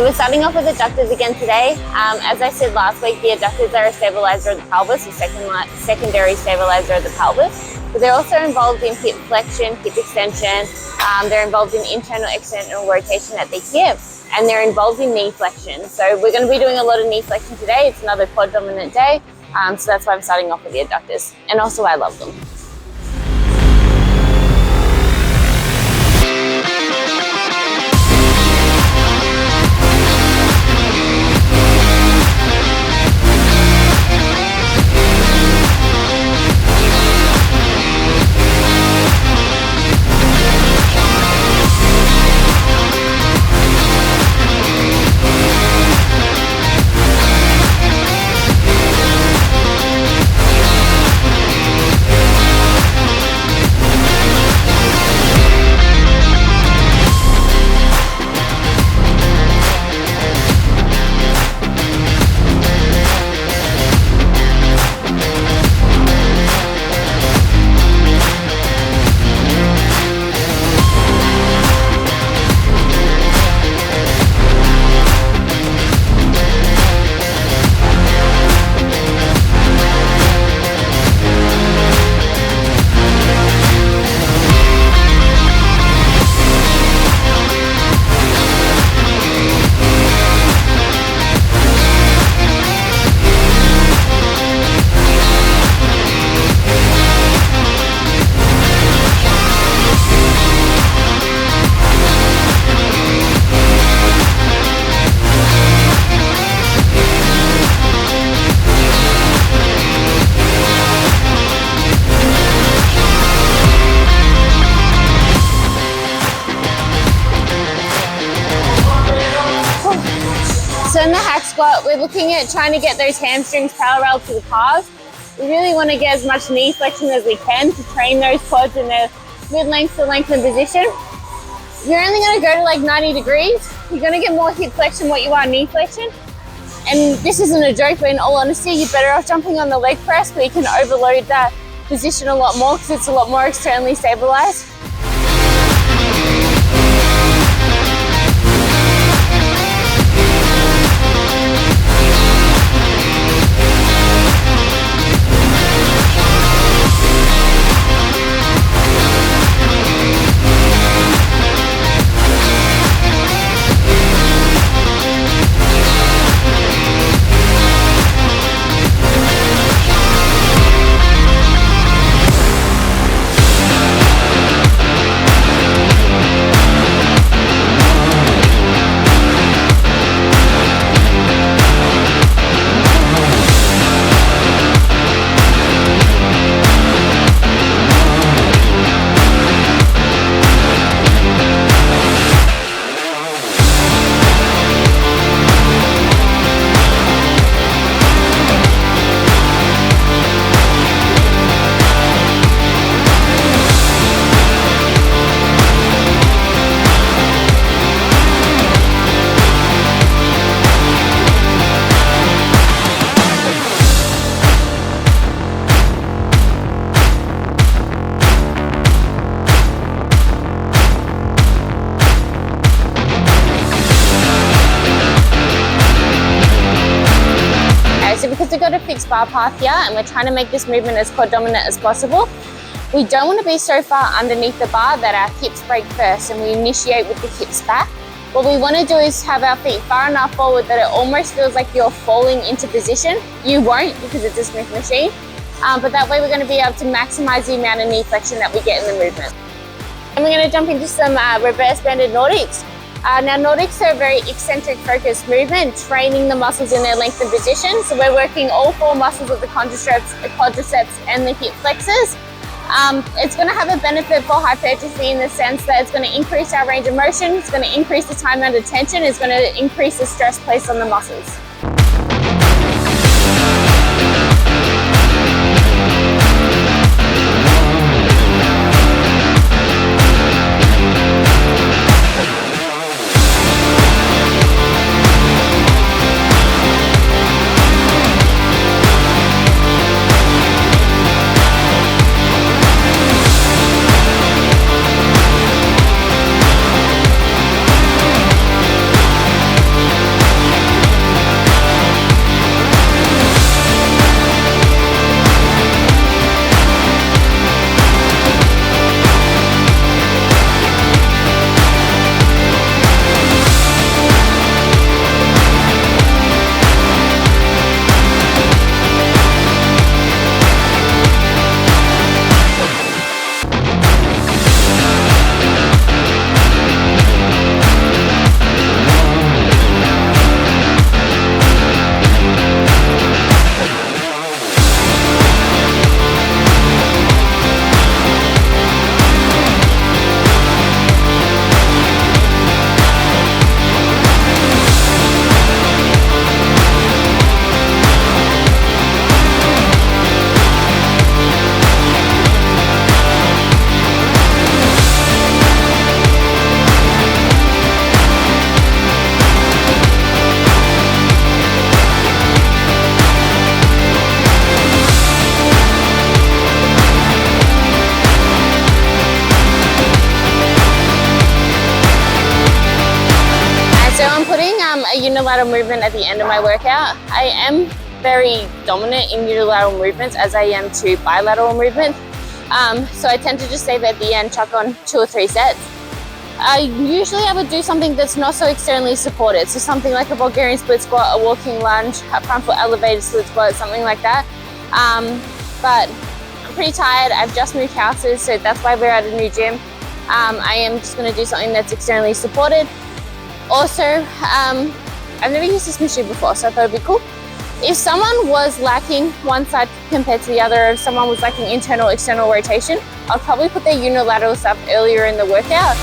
we're starting off with adductors again today. As I said last week, the adductors are a stabilizer of the pelvis, a secondary stabilizer of the pelvis. But they're also involved in hip flexion, hip extension. They're involved in internal, external rotation at the hip, and they're involved in knee flexion. So we're going to be doing a lot of knee flexion today. It's another quad dominant day. So that's why I'm starting off with the adductors. And also I love them. So in the hack squat, we're looking at trying to get those hamstrings parallel to the calves. We really want to get as much knee flexion as we can to train those quads in their mid-length to lengthened position. You're only going to go to like 90 degrees. You're going to get more hip flexion what you are knee flexion. And this isn't a joke, but in all honesty, you're better off jumping on the leg press where you can overload that position a lot more because it's a lot more externally stabilized. Because we've got a fixed bar path here and we're trying to make this movement as quad dominant as possible, we don't want to be so far underneath the bar that our hips break first and we initiate with the hips back. What we want to do is have our feet far enough forward that it almost feels like you're falling into position. You won't because it's a Smith machine, but that way we're going to be able to maximize the amount of knee flexion that we get in the movement. And we're going to jump into some reverse banded Nordics. Now Nordics are a very eccentric focused movement, training the muscles in their lengthened position. So we're working all four muscles of the quadriceps and the hip flexors. It's going to have a benefit for hypertrophy in the sense that it's going to increase our range of motion, it's going to increase the time under tension, it's going to increase the stress placed on the muscles. unilateral movement at the end of my workout. I am very dominant in unilateral movements as I am to bilateral movement. So I tend to just save at the end, chuck on 2 or 3 sets. Usually I would do something that's not so externally supported. So something like a Bulgarian split squat, a walking lunge, a front foot elevated split squat, something like that. But I'm pretty tired. I've just moved houses, so that's why we're at a new gym. I am just going to do something that's externally supported. Also, I've never used this machine before, so I thought it'd be cool. If someone was lacking one side compared to the other, if someone was lacking internal, external rotation, I'll probably put their unilateral stuff earlier in the workout.